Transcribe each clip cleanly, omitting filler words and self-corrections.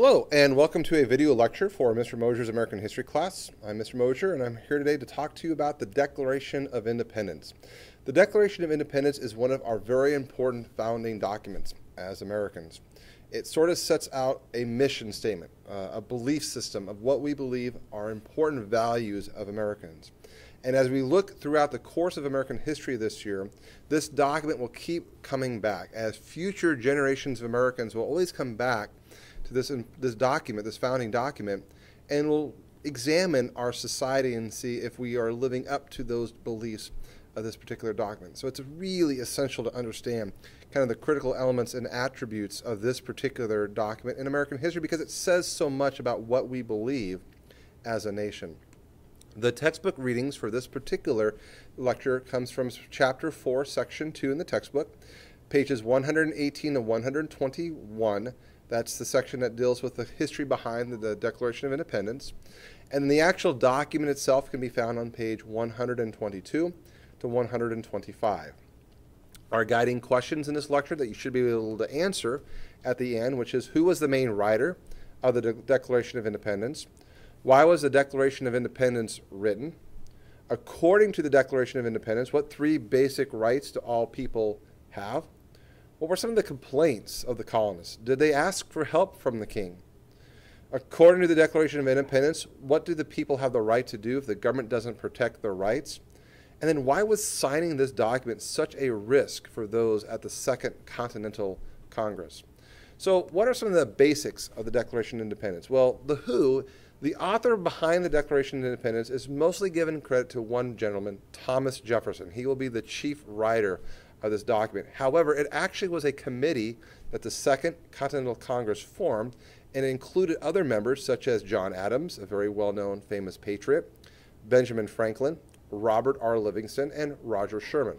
Hello, and welcome to a video lecture for Mr. Mosier's American History class. I'm Mr. Mosier, and I'm here today to talk to you about the Declaration of Independence. The Declaration of Independence is one of our very important founding documents as Americans. It sort of sets out a mission statement, a belief system of what we believe are important values of Americans. And as we look throughout the course of American history this year, this document will keep coming back, as future generations of Americans will always come back to this document, this founding document, and we'll examine our society and see if we are living up to those beliefs of this particular document. So it's really essential to understand kind of the critical elements and attributes of this particular document in American history, because it says so much about what we believe as a nation. The textbook readings for this particular lecture comes from Chapter 4, Section 2 in the textbook, pages 118 to 121. That's the section that deals with the history behind the Declaration of Independence. And the actual document itself can be found on page 122 to 125. Our guiding questions in this lecture that you should be able to answer at the end, which is: who was the main writer of the Declaration of Independence? Why was the Declaration of Independence written? According to the Declaration of Independence, what three basic rights do all people have? What were some of the complaints of the colonists? Did they ask for help from the king? According to the Declaration of Independence, what do the people have the right to do if the government doesn't protect their rights? And then why was signing this document such a risk for those at the Second Continental Congress? So what are some of the basics of the Declaration of Independence? Well, the author behind the Declaration of Independence, is mostly given credit to one gentleman, Thomas Jefferson. He will be the chief writer of this document. However, it actually was a committee that the Second Continental Congress formed, and it included other members such as John Adams, a very well-known famous patriot, Benjamin Franklin, Robert R. Livingston, and Roger Sherman.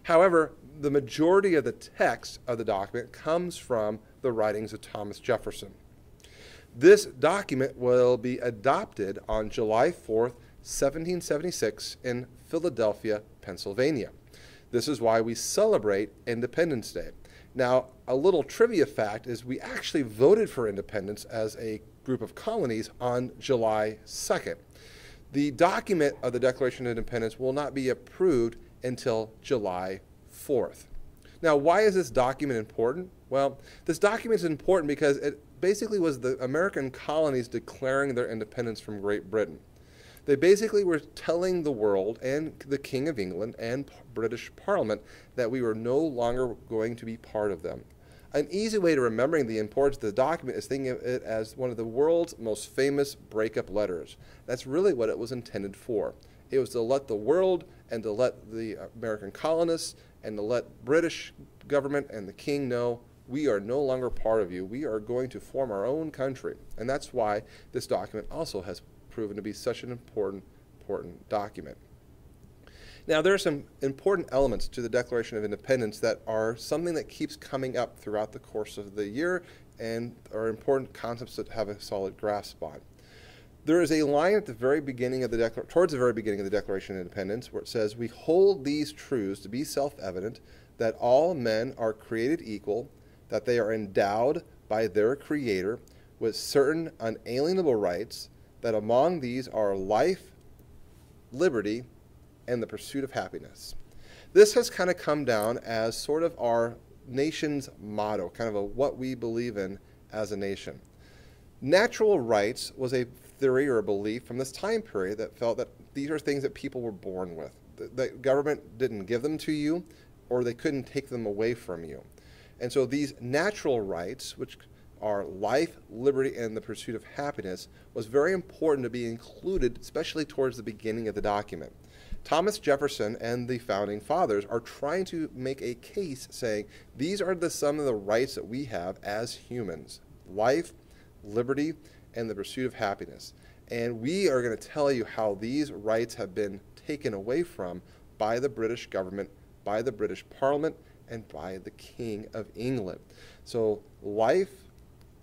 However, the majority of the text of the document comes from the writings of Thomas Jefferson. This document will be adopted on July 4th, 1776 in Philadelphia, Pennsylvania. This is why we celebrate Independence Day. Now, a little trivia fact is we actually voted for independence as a group of colonies on July 2nd. The document of the Declaration of Independence will not be approved until July 4th. Now, why is this document important? Well, this document is important because it basically was the American colonies declaring their independence from Great Britain. They basically were telling the world and the King of England and British Parliament that we were no longer going to be part of them. An easy way to remembering the importance of the document is thinking of it as one of the world's most famous breakup letters. That's really what it was intended for. It was to let the world and to let the American colonists and to let British government and the king know we are no longer part of you. We are going to form our own country. And that's why this document also has proven to be such an important document. Now, there are some important elements to the Declaration of Independence that are something that keeps coming up throughout the course of the year and are important concepts that have a solid grasp on. There is a line at the very beginning of towards the very beginning of the Declaration of Independence where it says, "We hold these truths to be self-evident, that all men are created equal, that they are endowed by their Creator with certain unalienable rights, that among these are life, liberty, and the pursuit of happiness." This has kind of come down as sort of our nation's motto, kind of what we believe in as a nation. Natural rights was a theory or a belief from this time period that felt that these are things that people were born with. The government didn't give them to you, or they couldn't take them away from you. And so these natural rights, which are life, liberty, and the pursuit of happiness, was very important to be included, especially towards the beginning of the document. Thomas Jefferson and the founding fathers are trying to make a case saying these are some of the rights that we have as humans: life, liberty, and the pursuit of happiness. And we are going to tell you how these rights have been taken away from by the British government, by the British Parliament, and by the King of England. So life,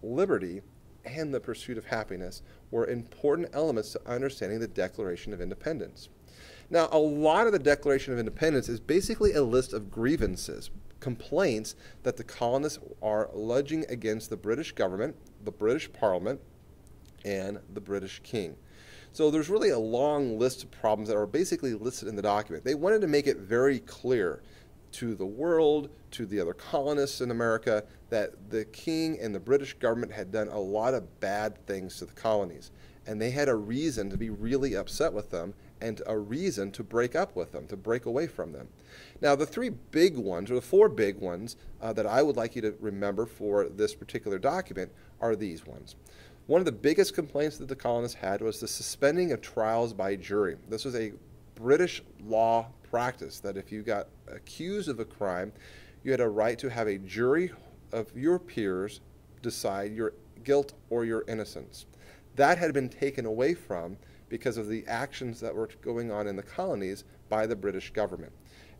liberty, and the pursuit of happiness were important elements to understanding the Declaration of Independence. Now, a lot of the Declaration of Independence is basically a list of grievances. complaints that the colonists are alleging against the British government, the British Parliament, and the British King. So there's really a long list of problems that are basically listed in the document. They wanted to make it very clear to the world, to the other colonists in America, that the king and the British government had done a lot of bad things to the colonies. And they had a reason to be really upset with them and a reason to break up with them, to break away from them. Now, the three big ones, or the four big ones, that I would like you to remember for this particular document are these ones. One of the biggest complaints that the colonists had was the suspending of trials by jury. This was a British law practice that if you got accused of a crime, you had a right to have a jury of your peers decide your guilt or your innocence. That had been taken away from because of the actions that were going on in the colonies by the British government.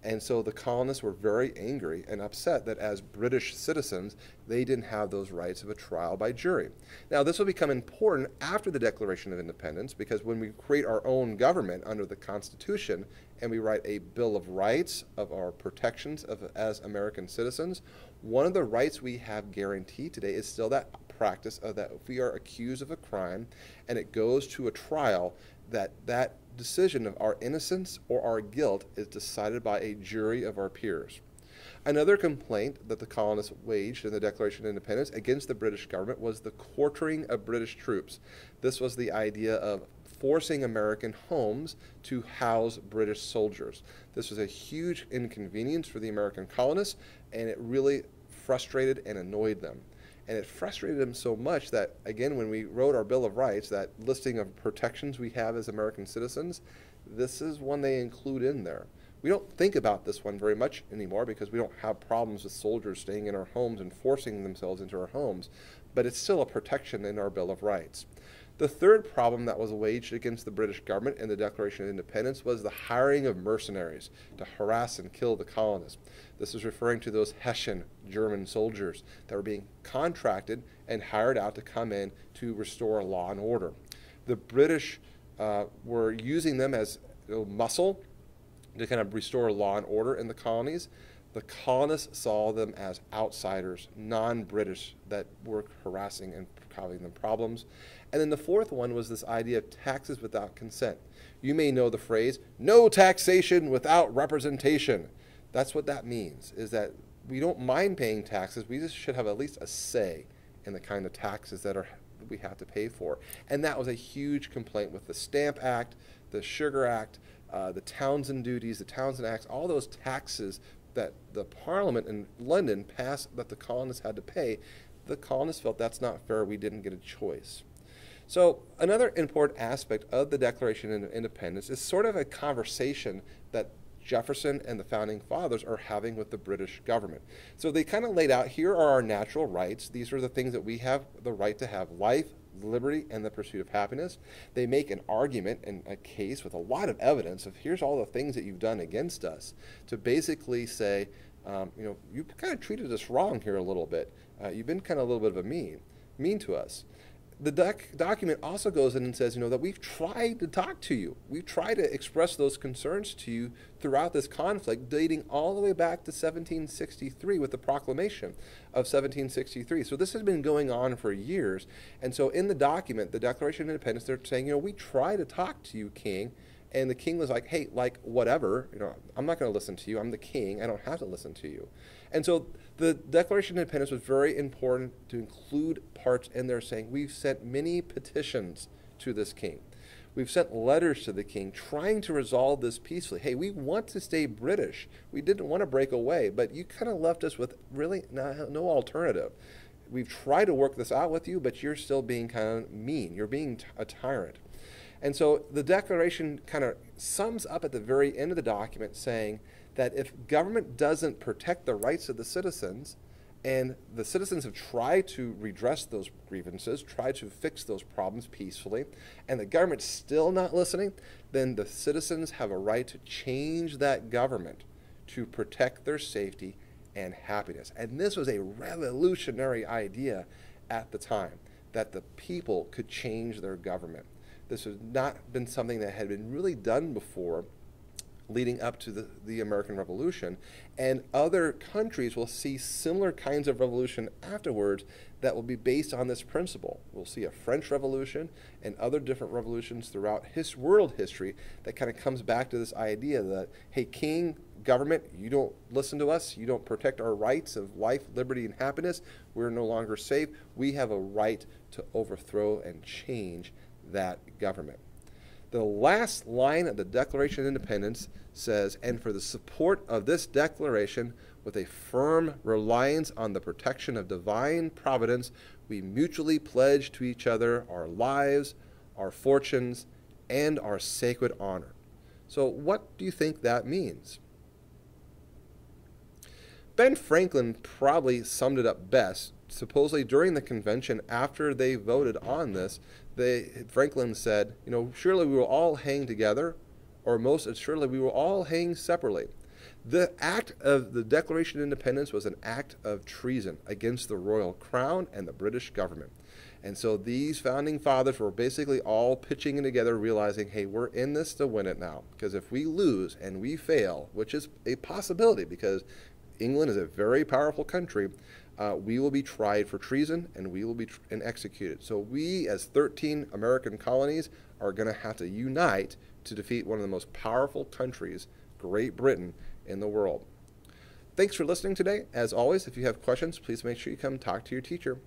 And so the colonists were very angry and upset that as British citizens, they didn't have those rights of a trial by jury. Now, this will become important after the Declaration of Independence, because when we create our own government under the Constitution and we write a Bill of Rights of our protections as American citizens, one of the rights we have guaranteed today is still that practice of that if we are accused of a crime and it goes to a trial, that decision of our innocence or our guilt is decided by a jury of our peers. Another complaint that the colonists waged in the Declaration of Independence against the British government was the quartering of British troops. This was the idea of forcing American homes to house British soldiers. This was a huge inconvenience for the American colonists, and it really frustrated and annoyed them. And it frustrated them so much that, again, when we wrote our Bill of Rights, that listing of protections we have as American citizens, this is one they include in there. We don't think about this one very much anymore because we don't have problems with soldiers staying in our homes and forcing themselves into our homes, but it's still a protection in our Bill of Rights. The third problem that was waged against the British government in the Declaration of Independence was the hiring of mercenaries to harass and kill the colonists. This is referring to those Hessian German soldiers that were being contracted and hired out to come in to restore law and order. The British were using them as muscle to kind of restore law and order in the colonies. The colonists saw them as outsiders, non-British, that were harassing and causing them problems. And then the fourth one was this idea of taxes without consent. You may know the phrase, no taxation without representation. That's what that means, is that we don't mind paying taxes, we just should have at least a say in the kind of taxes that we have to pay for. And that was a huge complaint with the Stamp Act, the Sugar Act, the Townshend duties, the Townshend Acts, all those taxes that the Parliament in London passed that the colonists had to pay. The colonists felt that's not fair, we didn't get a choice. So another important aspect of the Declaration of Independence is sort of a conversation that Jefferson and the Founding Fathers are having with the British government. So they kind of laid out, here are our natural rights. These are the things that we have the right to have: life, liberty, and the pursuit of happiness. They make an argument and a case with a lot of evidence of here's all the things that you've done against us, to basically say, you kind of treated us wrong here a little bit. You've been kind of a little bit of a mean to us. The document also goes in and says, that we've tried to talk to you. We've tried to express those concerns to you throughout this conflict, dating all the way back to 1763 with the proclamation of 1763. So this has been going on for years. And so in the document, the Declaration of Independence, they're saying, we try to talk to you, King. And the king was like, hey, whatever, I'm not going to listen to you. I'm the king. I don't have to listen to you. And so the Declaration of Independence was very important to include parts in there saying, we've sent many petitions to this king. We've sent letters to the king trying to resolve this peacefully. Hey, we want to stay British. We didn't want to break away, but you kind of left us with really no alternative. We've tried to work this out with you, but you're still being kind of mean. You're being a tyrant. And so the Declaration kind of sums up at the very end of the document saying that if government doesn't protect the rights of the citizens, and the citizens have tried to redress those grievances, tried to fix those problems peacefully, and the government's still not listening, then the citizens have a right to change that government to protect their safety and happiness. And this was a revolutionary idea at the time, that the people could change their government. This has not been something that had been really done before leading up to the American Revolution. And other countries will see similar kinds of revolution afterwards that will be based on this principle. We'll see a French Revolution and other different revolutions throughout world history that kind of comes back to this idea that, hey, king, government, you don't listen to us, you don't protect our rights of life, liberty, and happiness, we're no longer safe. We have a right to overthrow and change that government. The last line of the Declaration of Independence says, "And for the support of this declaration, with a firm reliance on the protection of divine providence, we mutually pledge to each other our lives, our fortunes, and our sacred honor." So what do you think that means? Ben Franklin probably summed it up best. Supposedly during the convention, after they voted on this, Franklin said, surely we will all hang together, or most assuredly we will all hang separately. The act of the Declaration of Independence was an act of treason against the royal crown and the British government. And so these founding fathers were basically all pitching in together, realizing, hey, we're in this to win it now. Because if we lose and we fail, which is a possibility because England is a very powerful country, we will be tried for treason and we will be executed. So we, as 13 American colonies, are going to have to unite to defeat one of the most powerful countries, Great Britain, in the world. Thanks for listening today. As always, if you have questions, please make sure you come talk to your teacher.